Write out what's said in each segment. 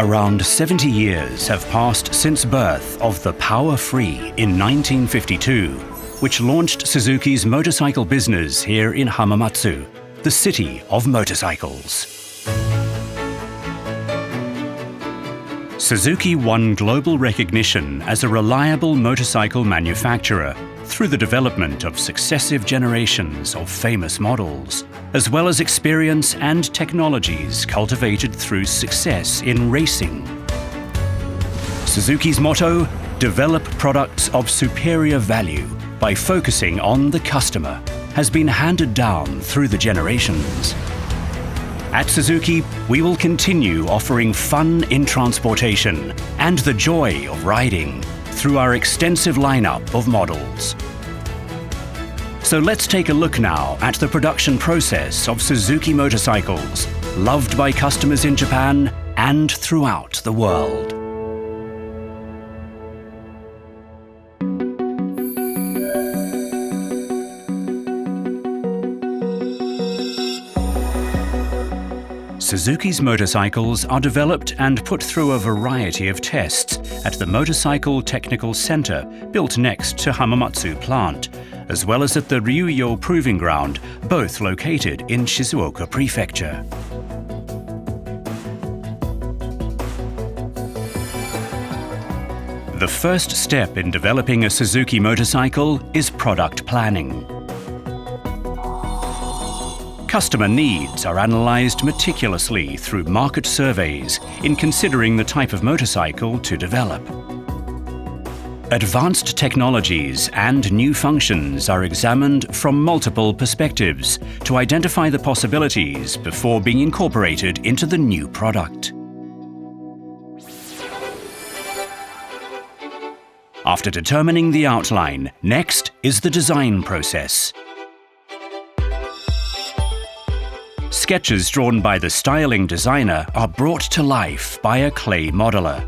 Around 70 years have passed since birth of the Power Free in 1952, which launched Suzuki's motorcycle business here in Hamamatsu, the city of motorcycles. Suzuki won global recognition as a reliable motorcycle manufacturer through the development of successive generations of famous models, as well as experience and technologies cultivated through success in racing. Suzuki's motto, "Develop products of superior value by focusing on the customer," has been handed down through the generations. At Suzuki, we will continue offering fun in transportation and the joy of riding through our extensive lineup of models. So let's take a look now at the production process of Suzuki motorcycles, loved by customers in Japan and throughout the world. Suzuki's motorcycles are developed and put through a variety of tests at the Motorcycle Technical Center built next to Hamamatsu plant, as well as at the Ryuyo Proving Ground, both located in Shizuoka Prefecture. The first step in developing a Suzuki motorcycle is product planning. Customer needs are analysed meticulously through market surveys in considering the type of motorcycle to develop. Advanced technologies and new functions are examined from multiple perspectives to identify the possibilities before being incorporated into the new product. After determining the outline, next is the design process. Sketches drawn by the styling designer are brought to life by a clay modeler.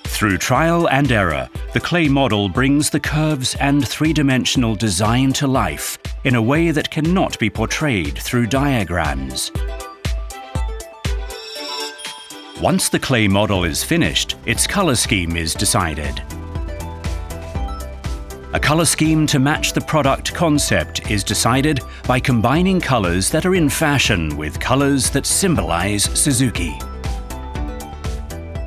Through trial and error, the clay model brings the curves and three-dimensional design to life in a way that cannot be portrayed through diagrams. Once the clay model is finished, its color scheme is decided. A color scheme to match the product concept is decided by combining colors that are in fashion with colors that symbolize Suzuki.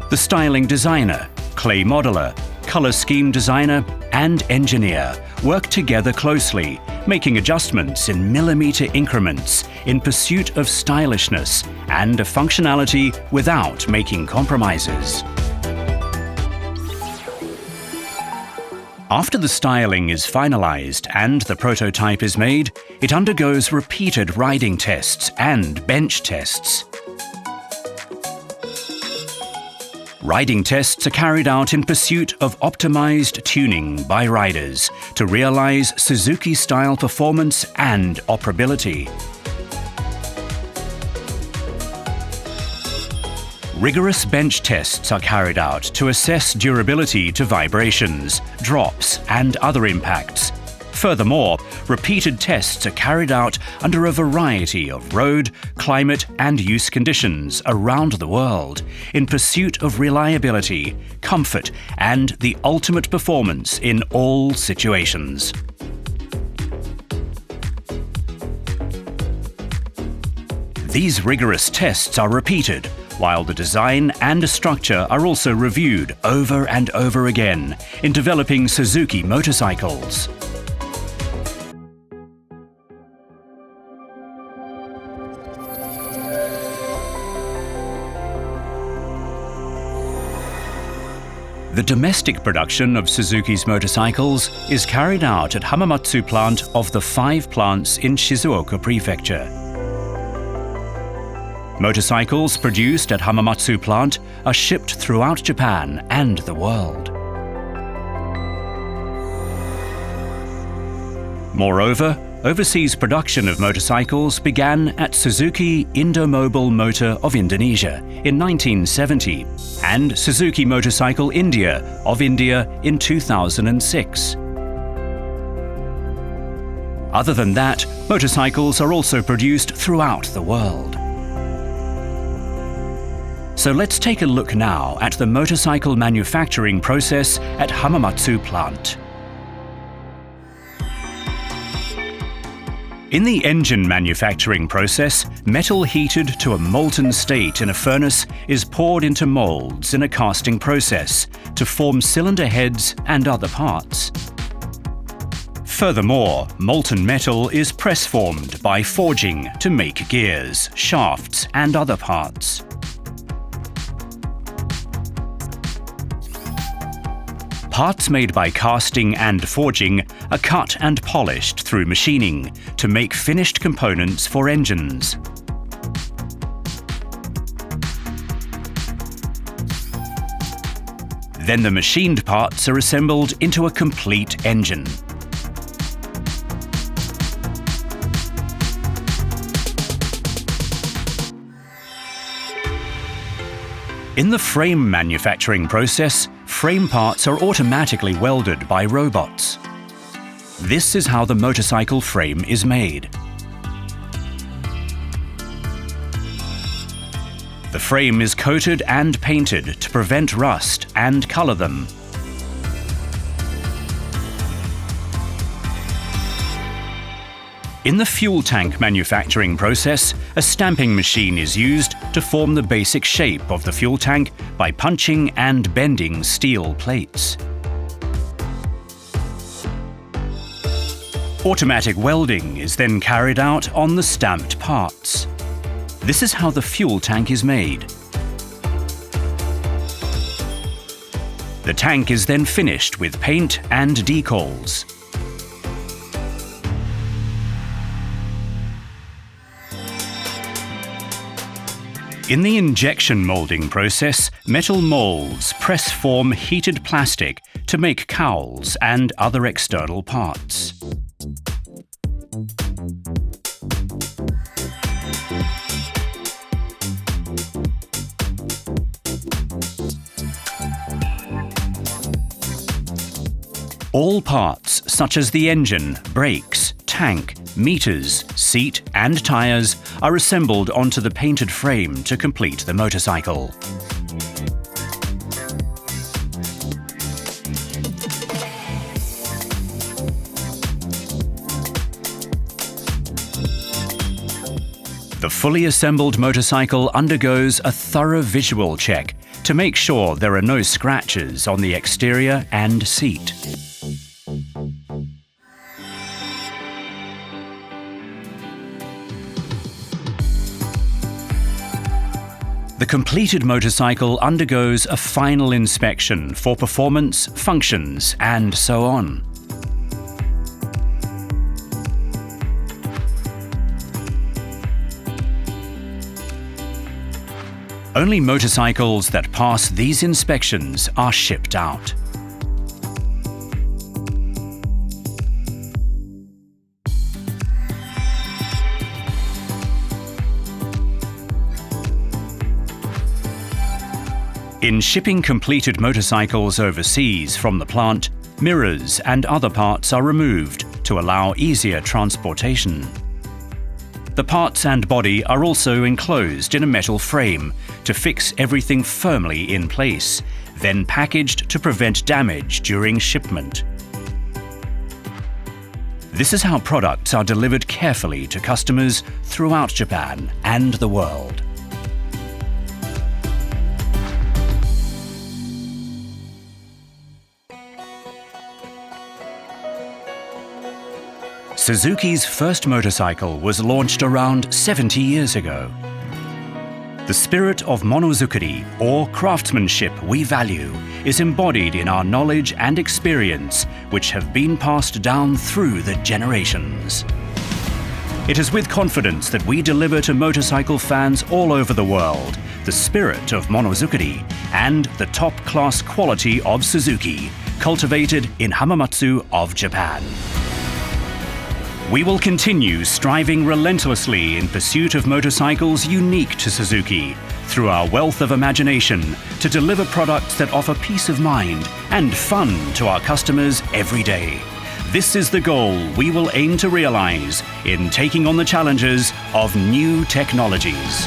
The styling designer, clay modeler, color scheme designer, and engineer work together closely, making adjustments in millimeter increments in pursuit of stylishness and of functionality without making compromises. After the styling is finalized and the prototype is made, it undergoes repeated riding tests and bench tests. Riding tests are carried out in pursuit of optimized tuning by riders to realize Suzuki-style performance and operability. Rigorous bench tests are carried out to assess durability to vibrations, drops, and other impacts. Furthermore, repeated tests are carried out under a variety of road, climate, and use conditions around the world in pursuit of reliability, comfort, and the ultimate performance in all situations. These rigorous tests are repeated, while the design and structure are also reviewed over and over again in developing Suzuki motorcycles. The domestic production of Suzuki's motorcycles is carried out at Hamamatsu plant of the 5 plants in Shizuoka Prefecture. Motorcycles produced at Hamamatsu plant are shipped throughout Japan and the world. Moreover, overseas production of motorcycles began at Suzuki Indomobile Motor of Indonesia in 1970 and Suzuki Motorcycle India of India in 2006. Other than that, motorcycles are also produced throughout the world. So let's take a look now at the motorcycle manufacturing process at Hamamatsu plant. In the engine manufacturing process, metal heated to a molten state in a furnace is poured into molds in a casting process to form cylinder heads and other parts. Furthermore, molten metal is press-formed by forging to make gears, shafts, and other parts. Parts made by casting and forging are cut and polished through machining to make finished components for engines. Then the machined parts are assembled into a complete engine. In the frame manufacturing process, frame parts are automatically welded by robots. This is how the motorcycle frame is made. The frame is coated and painted to prevent rust and color them. In the fuel tank manufacturing process, a stamping machine is used to form the basic shape of the fuel tank by punching and bending steel plates. Automatic welding is then carried out on the stamped parts. This is how the fuel tank is made. The tank is then finished with paint and decals. In the injection molding process, metal molds press-form heated plastic to make cowls and other external parts. All parts, such as the engine, brakes, tank, meters, seat and tires, are assembled onto the painted frame to complete the motorcycle. The fully assembled motorcycle undergoes a thorough visual check to make sure there are no scratches on the exterior and seat. The completed motorcycle undergoes a final inspection for performance, functions, and so on. Only motorcycles that pass these inspections are shipped out. In shipping completed motorcycles overseas from the plant, mirrors and other parts are removed to allow easier transportation. The parts and body are also enclosed in a metal frame to fix everything firmly in place, then packaged to prevent damage during shipment. This is how products are delivered carefully to customers throughout Japan and the world. Suzuki's first motorcycle was launched around 70 years ago. The spirit of monozukuri, or craftsmanship we value, is embodied in our knowledge and experience which have been passed down through the generations. It is with confidence that we deliver to motorcycle fans all over the world the spirit of monozukuri and the top-class quality of Suzuki, cultivated in Hamamatsu of Japan. We will continue striving relentlessly in pursuit of motorcycles unique to Suzuki through our wealth of imagination to deliver products that offer peace of mind and fun to our customers every day. This is the goal we will aim to realize in taking on the challenges of new technologies.